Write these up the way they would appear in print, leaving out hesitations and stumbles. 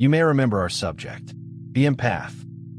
You may remember our subject, the empath,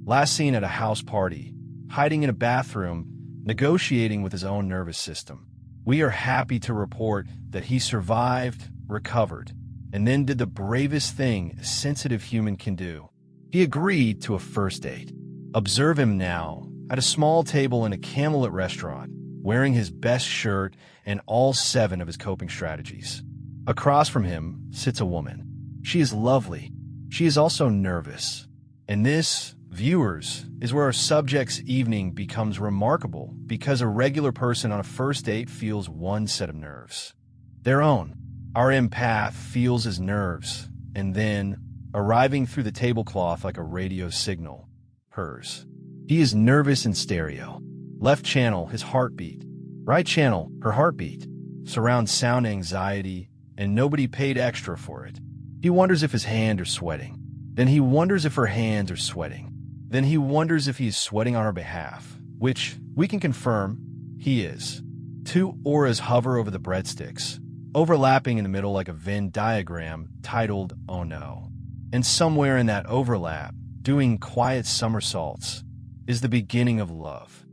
last seen at a house party, hiding in a bathroom, negotiating with his own nervous system. We are happy to report that he survived, recovered, and then did the bravest thing a sensitive human can do. He agreed to a first date. Observe him now, at a small table in a Camelot restaurant, wearing his best shirt and all 7 of his coping strategies. Across from him sits a woman. She is lovely. She is also nervous. And this, viewers, is where our subject's evening becomes remarkable, because a regular person on a first date feels one set of nerves. Their own. Our empath feels his nerves, and then, arriving through the tablecloth like a radio signal, hers. He is nervous in stereo. Left channel, his heartbeat. Right channel, her heartbeat. Surround sound anxiety, and nobody paid extra for it. He wonders if his hands are sweating. Then he wonders if her hands are sweating. Then he wonders if he is sweating on her behalf, which we can confirm he is. 2 auras hover over the breadsticks, overlapping in the middle like a Venn diagram titled "Oh No." And somewhere in that overlap, doing quiet somersaults, is the beginning of love.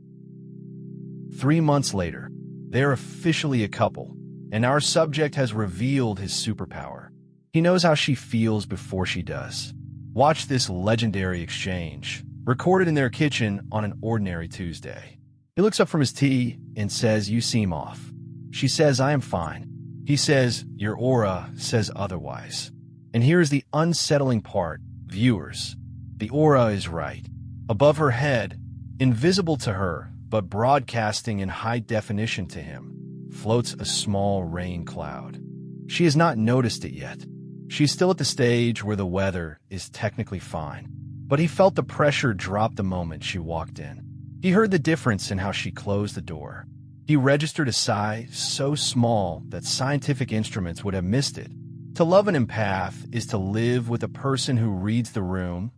3 months later, they are officially a couple, and our subject has revealed his superpower. He knows how she feels before she does. Watch this legendary exchange, recorded in their kitchen on an ordinary Tuesday. He looks up from his tea and says, "You seem off." She says, "I am fine." He says, "Your aura says otherwise." And here's the unsettling part, viewers. The aura is right. Above her head, invisible to her, but broadcasting in high definition to him, floats a small rain cloud. She has not noticed it yet. She's still at the stage where the weather is technically fine. But he felt the pressure drop the moment she walked in. He heard the difference in how she closed the door. He registered a sigh so small that scientific instruments would have missed it. To love an empath is to live with a person who reads the room,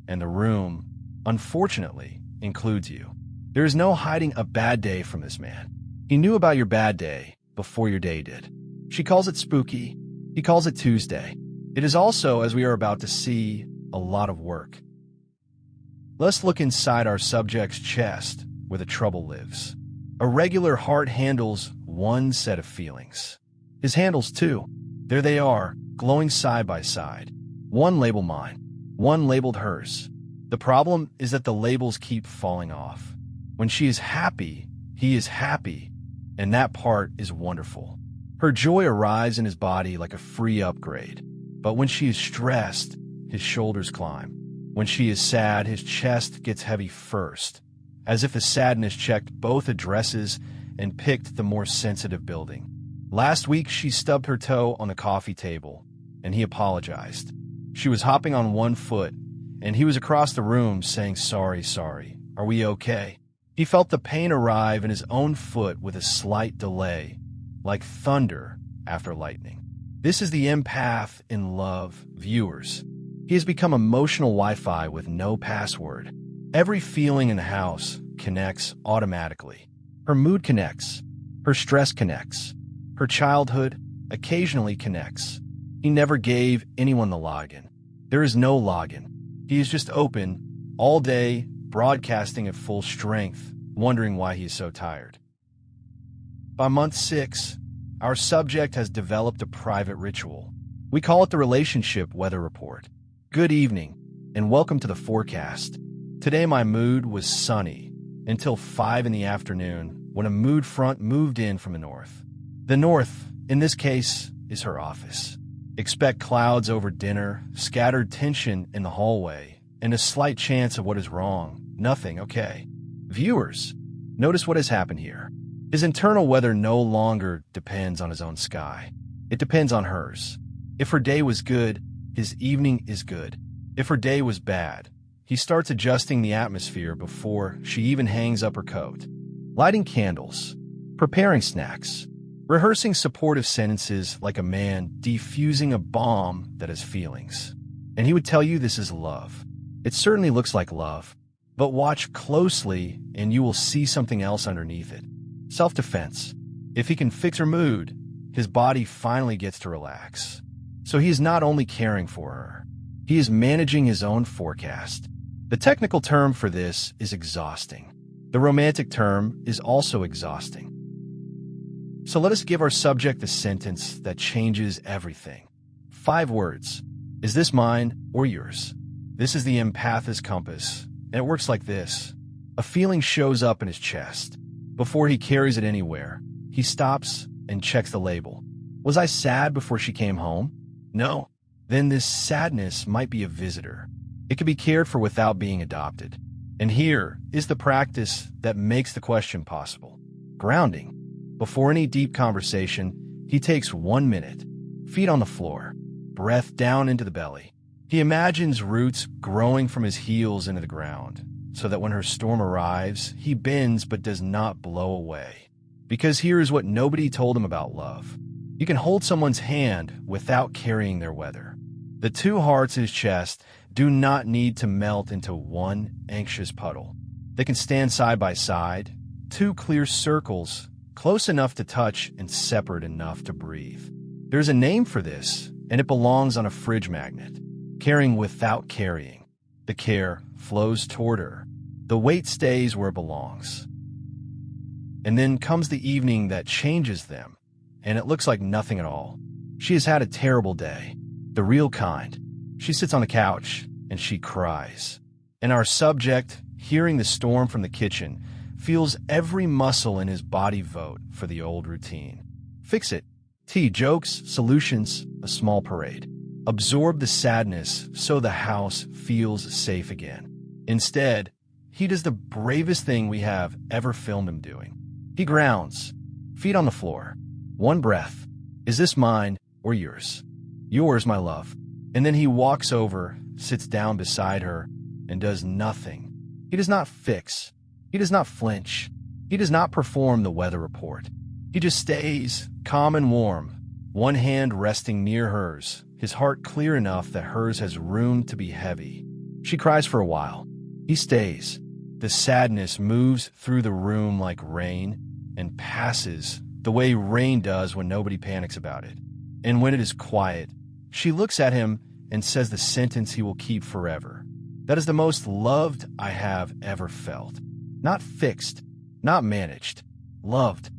and the room, unfortunately, includes you. There is no hiding a bad day from this man. He knew about your bad day before your day did. She calls it spooky. He calls it Tuesday. It is also, as we are about to see, a lot of work. Let's look inside our subject's chest, where the trouble lives. A regular heart handles one set of feelings. His handles 2. There they are, glowing side by side. One labeled mine, one labeled hers. The problem is that the labels keep falling off. When she is happy, he is happy, and that part is wonderful. Her joy arrives in his body like a free upgrade. But when she is stressed, his shoulders climb. When she is sad, his chest gets heavy first, as if the sadness checked both addresses and picked the more sensitive building. Last week, she stubbed her toe on the coffee table, and he apologized. She was hopping on one foot, and he was across the room saying, sorry, are we okay? He felt the pain arrive in his own foot with a slight delay, like thunder after lightning. This is the empath in love, viewers. He has become emotional Wi-Fi with no password. Every feeling in the house connects automatically. Her mood connects. Her stress connects. Her childhood occasionally connects. He never gave anyone the login. There is no login. He is just open, all day, broadcasting at full strength, wondering why he is so tired. By month 6, our subject has developed a private ritual. We call it the relationship weather report. Good evening, and welcome to the forecast. Today my mood was sunny until 5 in the afternoon when a mood front moved in from the north. The north, in this case, is her office. Expect clouds over dinner, scattered tension in the hallway, and a slight chance of what is wrong. Nothing, okay. Viewers, notice what has happened here. His internal weather no longer depends on his own sky. It depends on hers. If her day was good, his evening is good. If her day was bad, he starts adjusting the atmosphere before she even hangs up her coat. Lighting candles, preparing snacks, rehearsing supportive sentences like a man defusing a bomb that has feelings. And he would tell you this is love. It certainly looks like love, but watch closely and you will see something else underneath it. Self-defense. If he can fix her mood, his body finally gets to relax. So he is not only caring for her, He is managing his own forecast. The technical term for this is exhausting. The romantic term is also exhausting. So let us give our subject a sentence that changes everything. 5 words. Is this mine or yours? This is the empath's compass, and it works like this. A feeling shows up in his chest. Before he carries it anywhere, he stops and checks the label. Was I sad before she came home? No. Then this sadness might be a visitor. It can be cared for without being adopted. And here is the practice that makes the question possible. Grounding. Before any deep conversation, he takes 1 minute. Feet on the floor. Breath down into the belly. He imagines roots growing from his heels into the ground, so that when her storm arrives, he bends but does not blow away. Because here is what nobody told him about love. You can hold someone's hand without carrying their weather. The 2 hearts in his chest do not need to melt into one anxious puddle. They can stand side by side, 2 clear circles, close enough to touch and separate enough to breathe. There's a name for this, and it belongs on a fridge magnet. Caring without carrying. The care flows toward her. The weight stays where it belongs. And then comes the evening that changes them, and it looks like nothing at all. She has had a terrible day, the real kind. She sits on the couch, and she cries. And our subject, hearing the storm from the kitchen, feels every muscle in his body vote for the old routine. Fix it. Tea, jokes, solutions, a small parade. Absorb the sadness so the house feels safe again. Instead, he does the bravest thing we have ever filmed him doing. He grounds, feet on the floor. 1 breath. Is this mine or yours? Yours, my love. And then he walks over, sits down beside her, and does nothing. He does not fix. He does not flinch. He does not perform the weather report. He just stays, calm and warm, 1 hand resting near hers, his heart clear enough that hers has room to be heavy. She cries for a while. He stays. The sadness moves through the room like rain and passes the way rain does when nobody panics about it. And when it is quiet, she looks at him and says the sentence he will keep forever. That is the most loved I have ever felt. Not fixed, not managed, loved.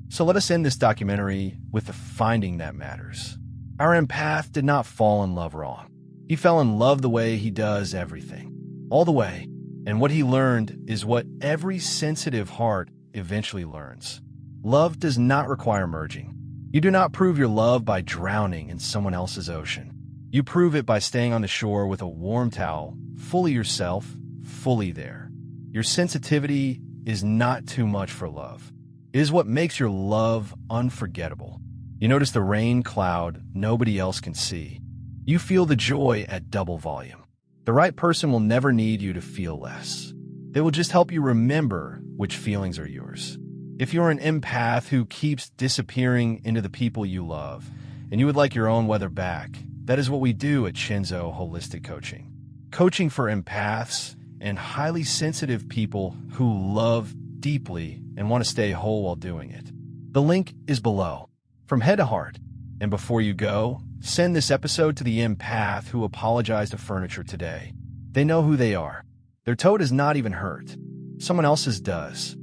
So let us end this documentary with the finding that matters. Our empath did not fall in love wrong. He fell in love the way he does everything. All the way. And what he learned is what every sensitive heart eventually learns. Love does not require merging. You do not prove your love by drowning in someone else's ocean. You prove it by staying on the shore with a warm towel, fully yourself, fully there. Your sensitivity is not too much for love. It is what makes your love unforgettable. You notice the rain cloud nobody else can see. You feel the joy at double volume. The right person will never need you to feel less. They will just help you remember which feelings are yours. If you're an empath who keeps disappearing into the people you love, and you would like your own weather back, that is what we do at Chenzo Holistic Coaching. Coaching for empaths and highly sensitive people who love deeply and want to stay whole while doing it. The link is below. From head to heart. And before you go, send this episode to the empath who apologized to furniture today. They know who they are. Their toe does not even hurt. Someone else's does.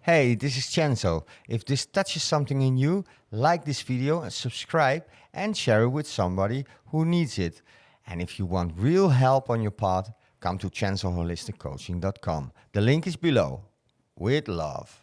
Hey, this is Chenzo. If this touches something in you, like this video and subscribe and share it with somebody who needs it. And if you want real help on your path, come to ChenzoHolisticCoaching.com. The link is below. With love.